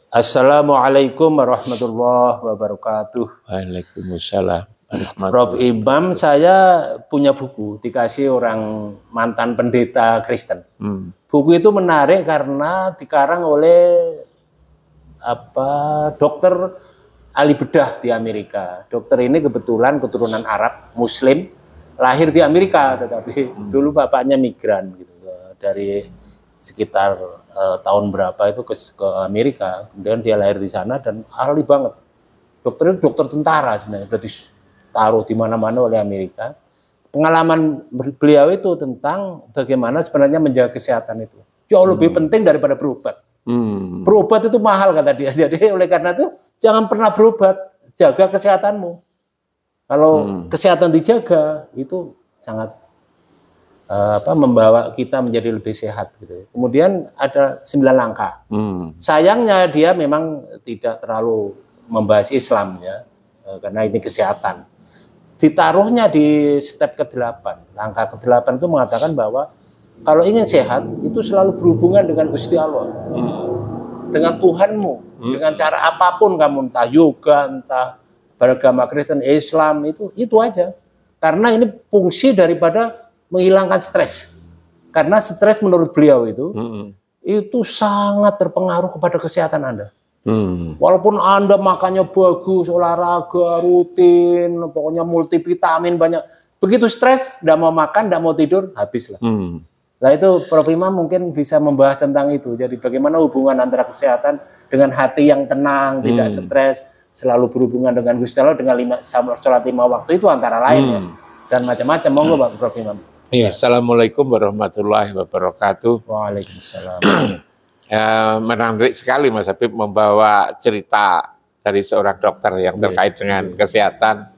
Assalamualaikum warahmatullahi wabarakatuh. Waalaikumsalam. Prof. Imam, saya punya buku dikasih orang mantan pendeta Kristen. Buku itu menarik karena dikarang oleh dokter ahli bedah di Amerika. Dokter ini kebetulan keturunan Arab, Muslim, lahir di Amerika, tetapi dulu bapaknya migran gitu, dari sekitar tahun berapa itu ke Amerika, kemudian dia lahir di sana dan ahli banget. Dokter itu dokter tentara sebenarnya, berarti taruh di mana-mana oleh Amerika. Pengalaman beliau itu tentang bagaimana sebenarnya menjaga kesehatan itu jauh lebih penting daripada berobat. Berobat itu mahal kata dia, jadi oleh karena itu jangan pernah berobat, jaga kesehatanmu. Kalau kesehatan dijaga itu sangat membawa kita menjadi lebih sehat gitu. Kemudian ada 9 langkah. Sayangnya dia memang tidak terlalu membahas Islam ya, karena ini kesehatan. Ditaruhnya di step ke-8. Langkah ke-8 itu mengatakan bahwa kalau ingin sehat itu selalu berhubungan dengan Gusti Allah. Dengan Tuhanmu, dengan cara apapun kamu, entah yoga, entah beragama Kristen, Islam, itu aja. Karena ini fungsi daripada menghilangkan stres. Karena stres menurut beliau itu sangat terpengaruh kepada kesehatan Anda. Walaupun Anda makannya bagus, olahraga rutin, pokoknya multivitamin banyak, begitu stres, tidak mau makan, tidak mau tidur, habislah. Nah itu Prof. Imam mungkin bisa membahas tentang itu. Jadi bagaimana hubungan antara kesehatan dengan hati yang tenang, tidak stres, selalu berhubungan dengan Gusti Allah, dengan sholat 5 waktu itu antara lain ya. Dan macam-macam. Monggo Pak Prof. Imam. Ya, Assalamualaikum warahmatullahi wabarakatuh. Waalaikumsalam. Menarik sekali Mas Habib membawa cerita dari seorang dokter yang terkait dengan kesehatan,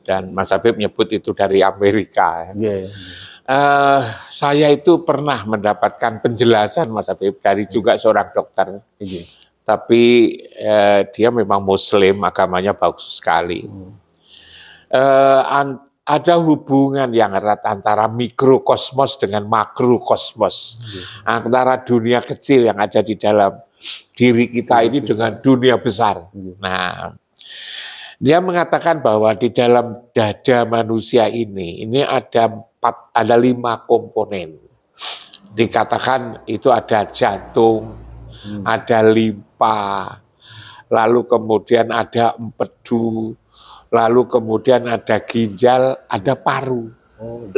dan Mas Habib nyebut itu dari Amerika. Saya itu pernah mendapatkan penjelasan Mas Habib dari juga seorang dokter, tapi dia memang Muslim, agamanya bagus sekali. Ada hubungan yang erat antara mikrokosmos dengan makrokosmos, antara dunia kecil yang ada di dalam diri kita ini dengan dunia besar. Nah, dia mengatakan bahwa di dalam dada manusia ini ada 5 komponen. Dikatakan itu ada jantung, ada limpa, lalu kemudian ada empedu, lalu kemudian ada ginjal, ada paru.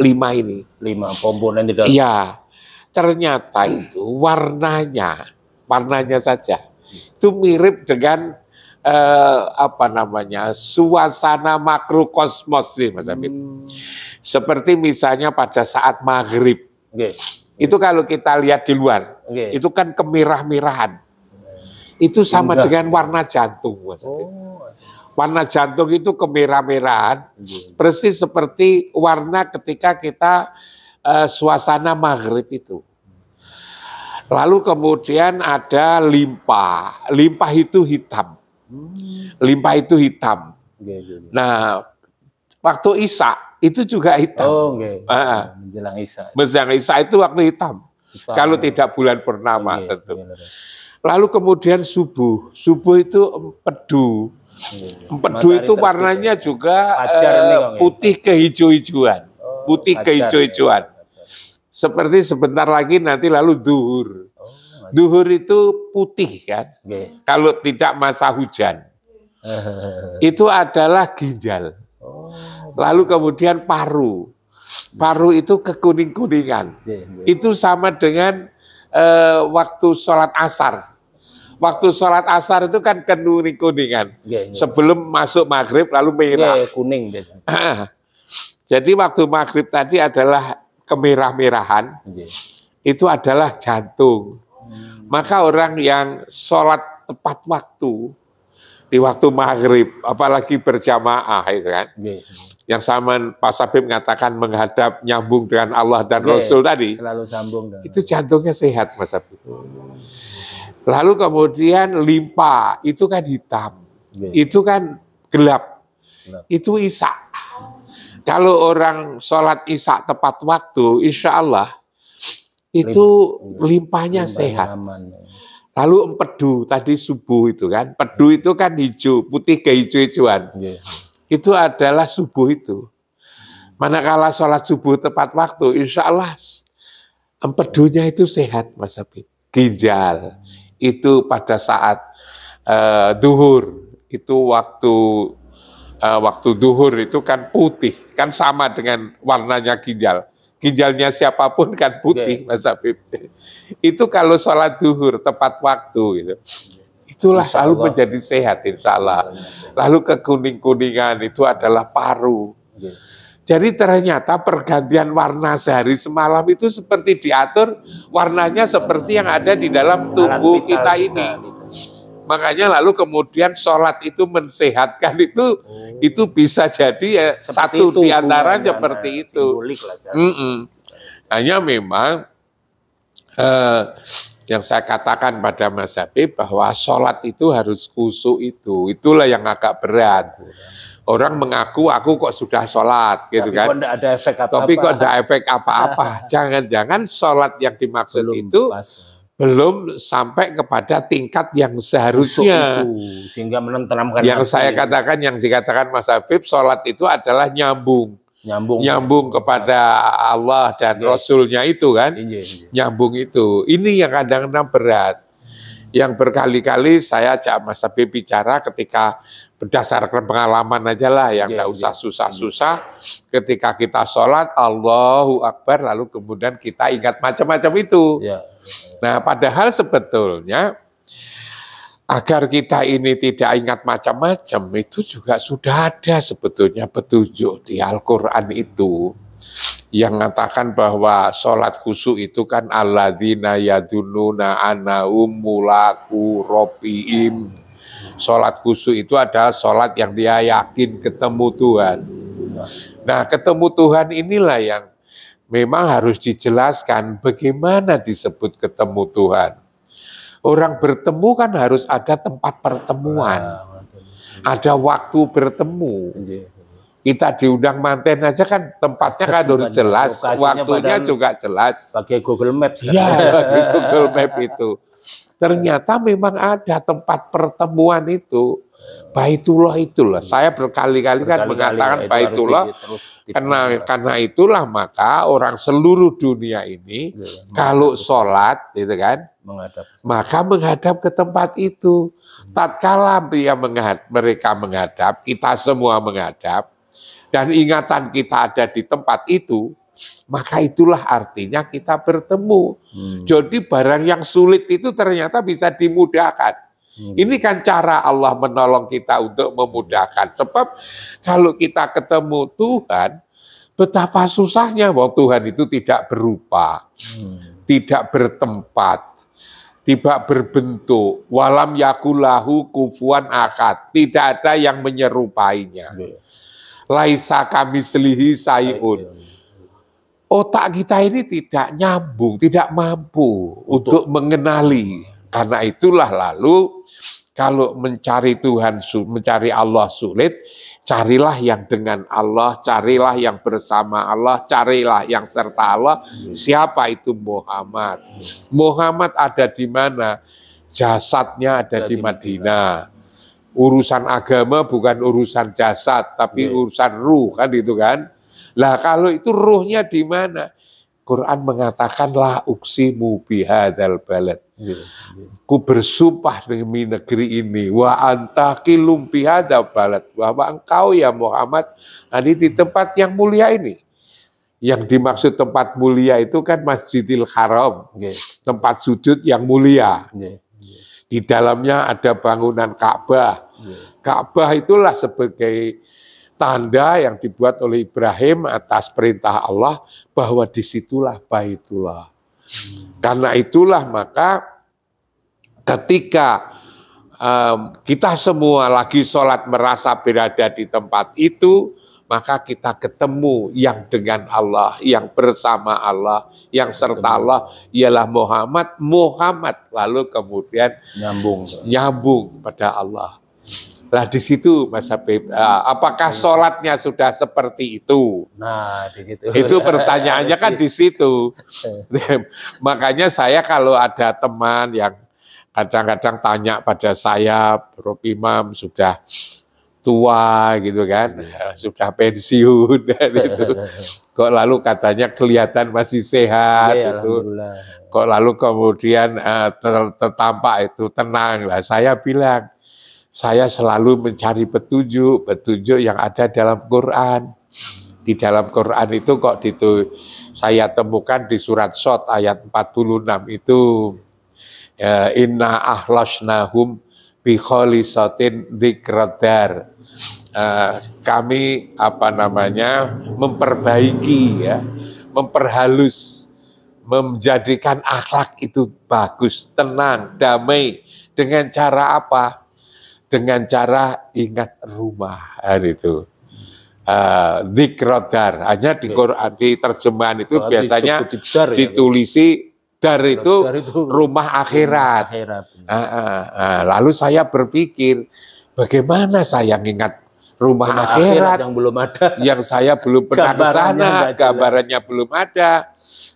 5 ini. 5 komponen tidak. Iya, ternyata itu warnanya saja itu mirip dengan suasana makrokosmos sih Mas Habib. Seperti misalnya pada saat maghrib, itu kalau kita lihat di luar, itu kan kemirah-mirahan. Itu sama dengan warna jantung Mas Habib. Warna jantung itu kemerah-merahan, persis seperti warna ketika kita suasana maghrib itu. Lalu kemudian ada limpa, limpa itu hitam. Limpa itu hitam. Nah, waktu Isya itu juga hitam. Menjelang Isya. Menjelang Isya itu waktu hitam. Kalau tidak bulan purnama tentu. Lalu kemudian subuh itu empedu. Empedu itu warnanya juga putih kehijau-hijauan. Putih kehijau-hijauan. Seperti sebentar lagi nanti lalu duhur. Duhur itu putih kan. Kalau tidak masa hujan. Itu adalah ginjal. Lalu kemudian paru. Paru itu kekuning-kuningan. Itu sama dengan waktu sholat asar. Waktu sholat asar itu kan kuning-kuningan. Sebelum masuk maghrib lalu merah. Kuning. Jadi waktu maghrib tadi adalah kemerah-merahan. Itu adalah jantung. Maka orang yang sholat tepat waktu di waktu maghrib, apalagi berjamaah itu kan. Yang sama Pak Sabib mengatakan menghadap nyambung dengan Allah dan Rasul tadi. Selalu sambung. Itu jantungnya sehat Mas Sabib. Lalu kemudian limpa itu kan hitam, itu kan gelap, itu Isya. Kalau orang sholat Isya tepat waktu, insya Allah itu limpanya sehat. Lalu empedu tadi subuh itu kan, pedu itu kan hijau, putih kehijau-hijauan. Itu adalah subuh itu. Manakala sholat subuh tepat waktu, insya Allah empedunya itu sehat, Mas Habib. Ginjal itu pada saat duhur, itu waktu duhur itu kan putih, kan sama dengan warnanya ginjal. Ginjalnya siapapun kan putih, Mas Habib. Itu kalau sholat duhur tepat waktu gitu. Itulah selalu menjadi sehat insya Allah. Lalu kekuning-kuningan itu adalah paru. Jadi ternyata pergantian warna sehari semalam itu seperti diatur warnanya seperti yang ada di dalam tubuh kita ini. Makanya lalu kemudian sholat itu mensehatkan itu bisa jadi ya satu di antara seperti itu. Hanya memang yang saya katakan pada Mas Habib bahwa sholat itu harus khusyuk itulah yang agak berat. Orang mengaku aku kok sudah sholat gitu kan. Tapi kok ada efek apa-apa. Tapi kok ada efek apa-apa. Jangan-jangan sholat yang dimaksud itu belum sampai kepada tingkat yang seharusnya. Sehingga menenteramkan. Yang saya katakan, yang dikatakan Mas Habib, sholat itu adalah nyambung kepada Allah dan Rasulnya itu kan. Nyambung itu. Ini yang kadang-kadang berat. Yang berkali-kali saya ajak Mas Habib bicara ketika berdasarkan pengalaman aja lah, yang nggak usah susah-susah. Ketika kita sholat, Allahu Akbar, lalu kemudian kita ingat macam-macam itu. Nah, padahal sebetulnya agar kita ini tidak ingat macam-macam, itu juga sudah ada sebetulnya petunjuk di Al-Quran itu. Yang mengatakan bahwa sholat khusyuk itu kan alladzina yadununa annahum mulaku robbihim. Sholat khusyuk itu adalah sholat yang dia yakin ketemu Tuhan. Nah, ketemu Tuhan inilah yang memang harus dijelaskan bagaimana disebut ketemu Tuhan. Orang bertemu kan harus ada tempat pertemuan. Ada waktu bertemu. Kita diundang manten aja kan tempatnya kan harus jelas, waktunya juga jelas. Pakai Google Maps. Iya, pakai Google Map itu. Ternyata memang ada tempat pertemuan itu. Baitullah itulah. Saya berkali-kali kan mengatakan Baitullah. Karena itulah maka orang seluruh dunia ini kalau sholat, gitu kan, maka menghadap ke tempat itu. Tatkala mereka menghadap, kita semua menghadap, dan ingatan kita ada di tempat itu, maka itulah artinya kita bertemu. Jadi barang yang sulit itu ternyata bisa dimudahkan. Ini kan cara Allah menolong kita untuk memudahkan. Sebab kalau kita ketemu Tuhan, betapa susahnya bahwa Tuhan itu tidak berupa, tidak bertempat, tidak berbentuk, walam yakulahu kufuwan akad, tidak ada yang menyerupainya. Laisa kamislihi sayun. Otak kita ini tidak nyambung, tidak mampu untuk mengenali. Karena itulah lalu kalau mencari Tuhan, mencari Allah sulit, carilah yang dengan Allah, carilah yang bersama Allah, carilah yang serta Allah. Siapa itu Muhammad? Muhammad ada di mana? Jasadnya ada di Madinah. Urusan agama bukan urusan jasad, tapi urusan ruh, kan itu kan. Lah kalau itu ruhnya di mana? Quran mengatakan la uqsimu bihadzal balad. Ku bersumpah demi negeri ini, wa antaqilum bihadzal balad, bahwa engkau ya Muhammad ada di tempat yang mulia ini. Yang dimaksud tempat mulia itu kan Masjidil Haram, tempat sujud yang mulia. Di dalamnya ada bangunan Ka'bah. Ka'bah itulah sebagai tanda yang dibuat oleh Ibrahim atas perintah Allah bahwa disitulah Baitullah. Karena itulah maka ketika kita semua lagi sholat merasa berada di tempat itu, maka kita ketemu yang dengan Allah, yang bersama Allah, yang serta Allah, ialah Muhammad. Lalu kemudian nyambung pada Allah. Nah di situ Mas Habib, apakah sholatnya sudah seperti itu? Nah di situ. Itu pertanyaannya kan di situ. Makanya saya kalau ada teman yang kadang-kadang tanya pada saya, Prof Imam sudah tua gitu kan, sudah pensiun dan itu. Kok lalu katanya kelihatan masih sehat itu. Kok lalu kemudian tertampak itu tenang lah. Saya bilang, saya selalu mencari petunjuk yang ada dalam Quran. Di dalam Quran itu kok saya temukan di surat Shad ayat 46 itu, inna ahlasnahum bi khalisatin dzikradar. Kami memperbaiki ya, memperhalus, menjadikan akhlak itu bagus, tenang, damai. Dengan cara apa? Dengan cara ingat rumah, itu. Dzikradar, hanya di Quran, di terjemahan itu biasanya ditulisi dar itu rumah akhirat. Lalu saya berpikir, bagaimana saya ingat rumah akhirat yang belum ada, yang saya belum pernah ke sana, gambarannya belum ada.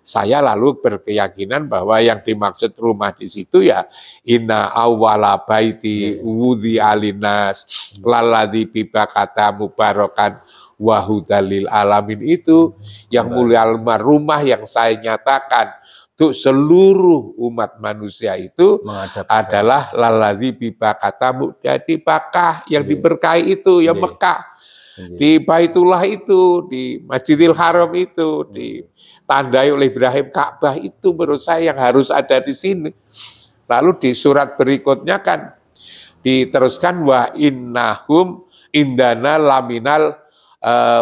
Saya lalu berkeyakinan bahwa yang dimaksud rumah di situ ya inna awwala baiti wudhi alinas lalladzi bibakata mubarakan wa hudalil alamin, itu yang mulia rumah yang saya nyatakan untuk seluruh umat manusia itu adalah lalladzi bibakata, jadi Bakah yang diberkahi itu, yang Mekah. Di Baitullah itu, di Masjidil Haram itu, ditandai oleh Ibrahim Ka'bah itu, menurut saya yang harus ada di sini. Lalu di surat berikutnya kan diteruskan wa innahum indana laminal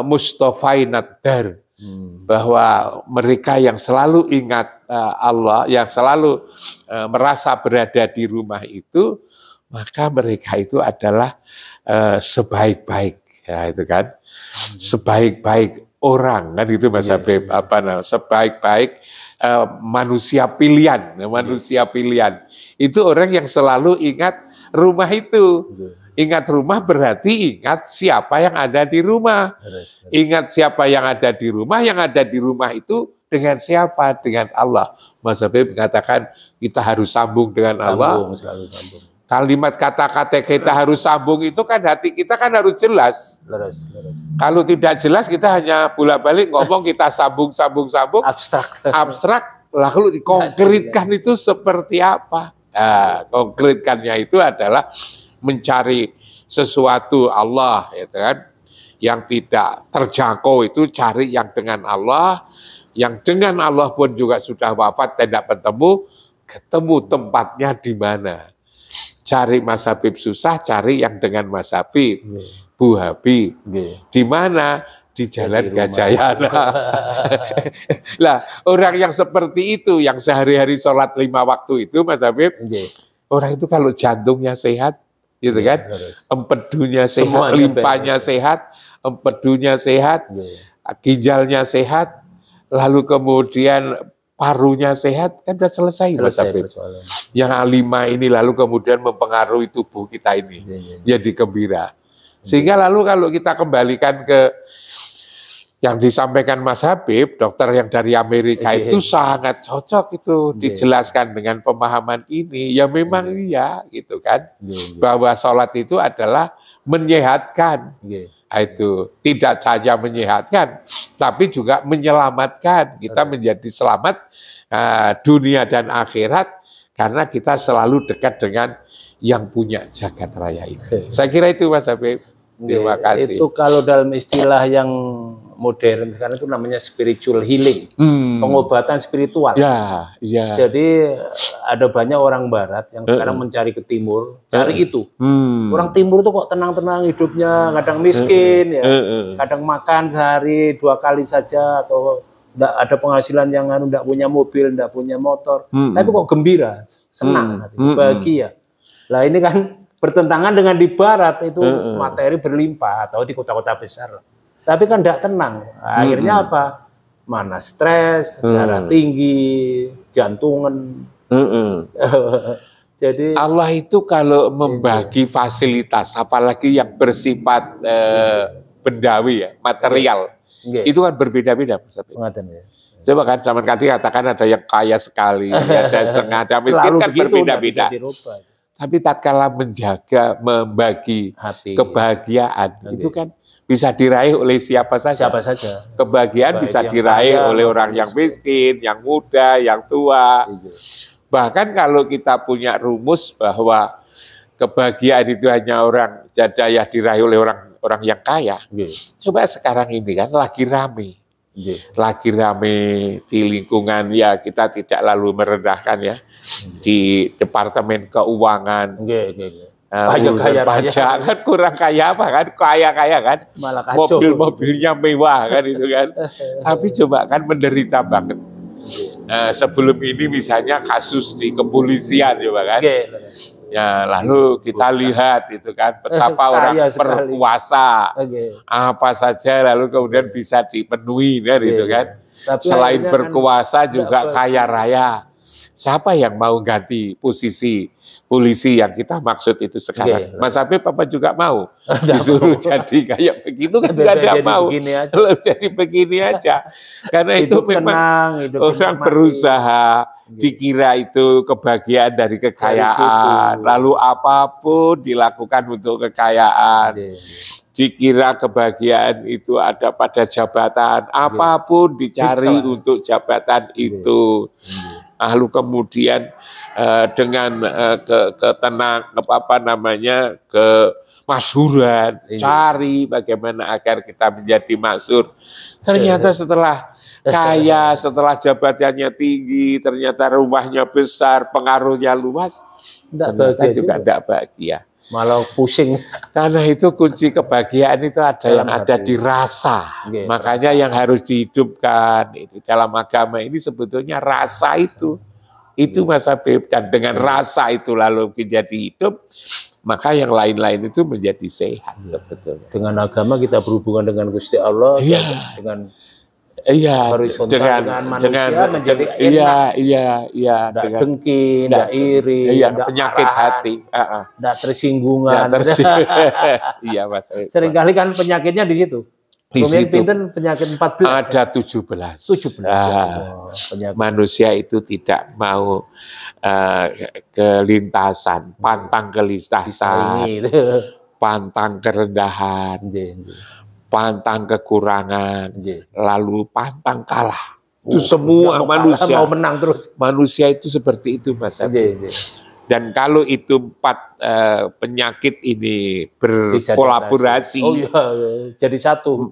mustofainad dar, bahwa mereka yang selalu ingat Allah, yang selalu merasa berada di rumah itu, maka mereka itu adalah sebaik-baik. Ya itu kan, sebaik-baik orang kan itu Mas Habib, sebaik-baik manusia pilihan, itu orang yang selalu ingat rumah itu. Ingat rumah berarti ingat siapa yang ada di rumah. Ingat siapa yang ada di rumah, yang ada di rumah itu dengan siapa? Dengan Allah. Mas Habib mengatakan kita harus sambung dengan Allah. Selalu sambung. Kalimat kata-kata kita harus sambung itu kan hati kita kan harus jelas. Kalau tidak jelas kita hanya bolak-balik ngomong, kita sambung. Abstrak. Lalu dikonkretkan itu seperti apa? Nah, konkretkannya itu adalah mencari sesuatu Allah, ya kan? Yang tidak terjangkau itu cari yang dengan Allah, yang dengan Allah pun juga sudah wafat tidak ketemu tempatnya di mana. Cari Mas Habib susah, cari yang dengan Mas Habib, Bu Habib. Di mana? Di Jalan Gajayana. Lah, orang yang seperti itu, yang sehari-hari sholat 5 waktu itu, Mas Habib, orang itu kalau jantungnya sehat, gitu kan, empedunya sehat, limpahnya sehat, empedunya sehat, ginjalnya sehat, lalu kemudian parunya sehat, kan sudah selesai Mas Habib. Yang 5 ini lalu kemudian mempengaruhi tubuh kita ini, jadi gembira. Sehingga lalu kalau kita kembalikan ke yang disampaikan Mas Habib, dokter yang dari Amerika itu sangat cocok itu dijelaskan dengan pemahaman ini. Ya memang iya gitu kan, bahwa sholat itu adalah menyehatkan. Itu tidak saja menyehatkan, tapi juga menyelamatkan. Kita menjadi selamat dunia dan akhirat karena kita selalu dekat dengan yang punya jagat raya ini. Saya kira itu Mas Habib. Terima kasih. Itu kalau dalam istilah yang modern sekarang itu namanya spiritual healing, pengobatan spiritual. Ya. Jadi ada banyak orang Barat yang sekarang mencari ke Timur, cari itu. Orang Timur itu kok tenang-tenang hidupnya, kadang miskin, ya, kadang makan sehari 2 kali saja, atau enggak ada penghasilan yang enggak punya mobil, enggak punya motor, tapi kok gembira, senang, bahagia. Lah ini kan bertentangan dengan di Barat itu materi berlimpah atau di kota-kota besar. Tapi kan tidak tenang. Akhirnya apa? Mana stres, darah tinggi, jantungan. Jadi Allah itu kalau membagi fasilitas, apalagi yang bersifat bendawi ya, material, itu kan berbeda-beda. Coba kan zaman tadi katakan ada yang kaya sekali, ada setengah, ada miskin kan berbeda-beda. Tapi tatkala menjaga, membagi hati, kebahagiaan, itu kan bisa diraih oleh siapa saja. Siapa saja. Kebahagiaan bisa diraih oleh orang yang miskin, yang muda, yang tua. Bahkan kalau kita punya rumus bahwa kebahagiaan itu hanya orang jadaya diraih oleh orang yang kaya. Coba sekarang ini kan lagi rame. Lagi rame di lingkungan, ya kita tidak lalu merendahkan ya, di Departemen Keuangan, pajak kan kurang kaya apa kan, kaya kan, mobil-mobilnya mewah kan itu kan, tapi coba kan menderita banget. Sebelum ini misalnya kasus di kepolisian coba kan. Ya, lalu kita lihat itu kan betapa orang berkuasa apa saja lalu kemudian bisa dipenuhi kan itu kan. Selain berkuasa juga kaya raya. Siapa yang mau ganti posisi polisi yang kita maksud itu sekarang? Mas Habib apa juga mau disuruh jadi kayak begitu kan juga tidak mau. Kalau jadi begini aja. Karena itu memang orang berusaha, dikira itu kebahagiaan dari kekayaan, lalu apapun dilakukan untuk kekayaan. Dikira kebahagiaan itu ada pada jabatan, apapun dicari untuk jabatan itu. Lalu kemudian dengan kemasyhuran, cari bagaimana agar kita menjadi masyhur. Ternyata setelah kaya, setelah jabatannya tinggi, ternyata rumahnya besar, pengaruhnya luas, ternyata juga tidak bahagia. Malah pusing. Karena itu kunci kebahagiaan itu ada yang ada di rasa. Makanya yang harus dihidupkan dalam agama ini sebetulnya rasa itu. Itu Mas Habib, dan dengan rasa itu lalu menjadi hidup, maka yang lain-lain itu menjadi sehat sebetulnya. Dengan agama kita berhubungan dengan Gusti Allah, dengan horizontal dengan manusia menjadi enak. Tidak dengki, tidak iri, tidak penyakit hati, tidak tersinggungan. Iya Mas. Seringkali kan penyakitnya di situ. Di situ penyakit 14. Ada 17. Manusia itu tidak mau kelintasan, pantang kelintasan, pantang kerendahan, pantang kekurangan, lalu pantang kalah. Itu semua manusia mau menang terus. Manusia itu seperti itu Mas. Dan kalau itu 4 penyakit ini berkolaborasi, jadi satu,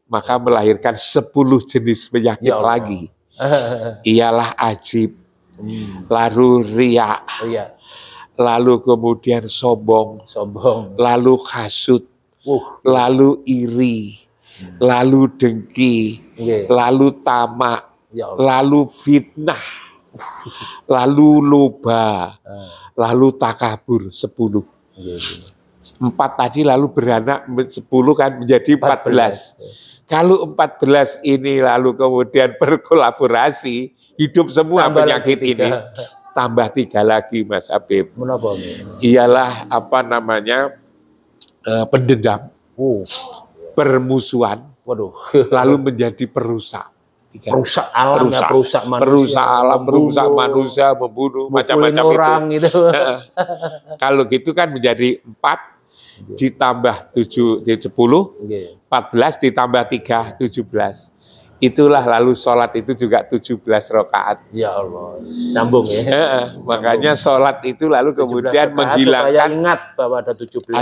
maka melahirkan 10 jenis penyakit lagi. Ialah ajib, lalu riya, lalu kemudian sombong, lalu hasud, lalu iri, lalu dengki, lalu tamak, lalu fitnah, lalu loba, lalu takabur 10. 4 tadi lalu beranak 10 kan menjadi 14. Kalau 14 ini lalu kemudian berkolaborasi, hidup semua tambah penyakit ini. Tambah 3 lagi Mas Habib. Ialah pendendam, permusuhan, lalu menjadi perusak. Perusak alam, perusak manusia, membunuh, macam-macam orang itu. Kalau gitu kan menjadi 4 ditambah 7, 10, 14 ditambah 3, 17. Itulah lalu sholat itu juga 17 rakaat. Ya Allah, sambung ya. Makanya sholat itu lalu kemudian menghilangkan, ingat bahwa ada 17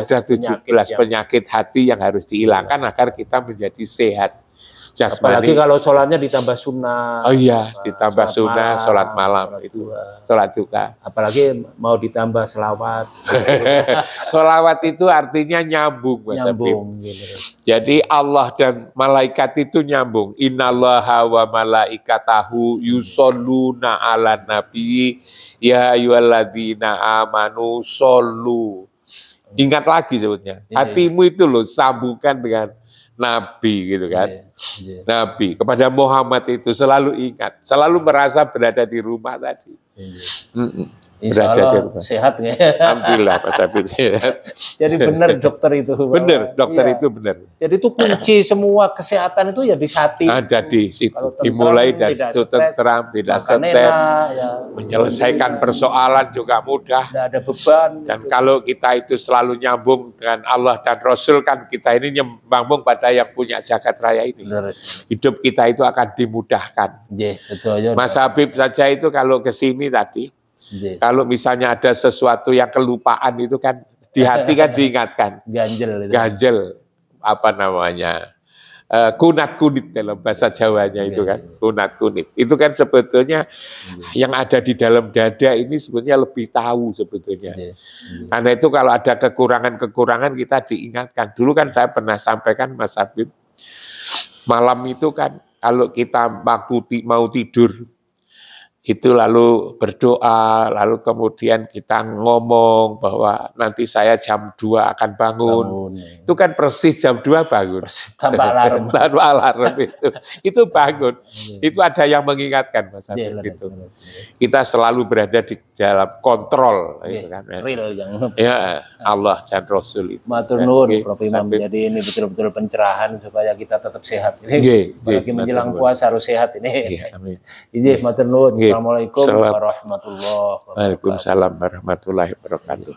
penyakit hati yang harus dihilangkan agar kita menjadi sehat. Jasmani. Apalagi kalau sholatnya ditambah sunnah. Ditambah sunnah, sholat malam itu, sholat duka. Apalagi mau ditambah selawat. Sholawat itu artinya nyambung, Mas Habib. Jadi Allah dan malaikat itu nyambung. Innallaha wa malaikatahu yusholluna ala nabi ya ayyuhalladzina amanu shollu. Ingat lagi sebutnya. Hatimu itu loh sambungkan dengan Nabi gitu kan. Nabi kepada Muhammad itu selalu ingat, selalu merasa berada di rumah tadi. Insya Allah sehat nggak? Alhamdulillah Mas Habib. Jadi benar dokter itu. Benar, dokter itu benar. Jadi itu kunci semua kesehatan itu ya di hati. Ada di situ. Dimulai dari situ tentram, tidak stres, menyelesaikan persoalan juga mudah. Tidak ada beban. Dan kalau kita itu selalu nyambung dengan Allah dan Rasul, kan kita ini nyambung pada yang punya jagat raya ini. Benar. Hidup kita itu akan dimudahkan. Mas Habib saja itu kalau ke sini tadi, kalau misalnya ada sesuatu yang kelupaan itu kan di hati kan diingatkan. Ganjel apa namanya? Kunat kunit dalam bahasa Jawanya itu kan, kunat kunit. Itu kan sebetulnya yang ada di dalam dada ini sebetulnya lebih tahu sebetulnya. Karena itu kalau ada kekurangan-kekurangan kita diingatkan. Dulu kan saya pernah sampaikan Mas Habib, malam itu kan kalau kita mau tidur, itu lalu berdoa, lalu kemudian kita ngomong bahwa nanti saya jam 2 akan bangun. Itu kan persis jam 2 bangun. Tanpa alarm. Tanpa alarm itu. Itu bangun. Itu ada yang mengingatkan Mas Habib gitu. Kita selalu berada di dalam kontrol. Gitu kan. Real yang ya, Allah dan Rasul itu. Matur nuwun Prof. Imam. Jadi ini betul-betul pencerahan supaya kita tetap sehat. Ini bagi menjelang puasa harus sehat ini. Amin. Ini matur nuwun. Assalamualaikum warahmatullahi wabarakatuh. Waalaikumsalam warahmatullahi wabarakatuh.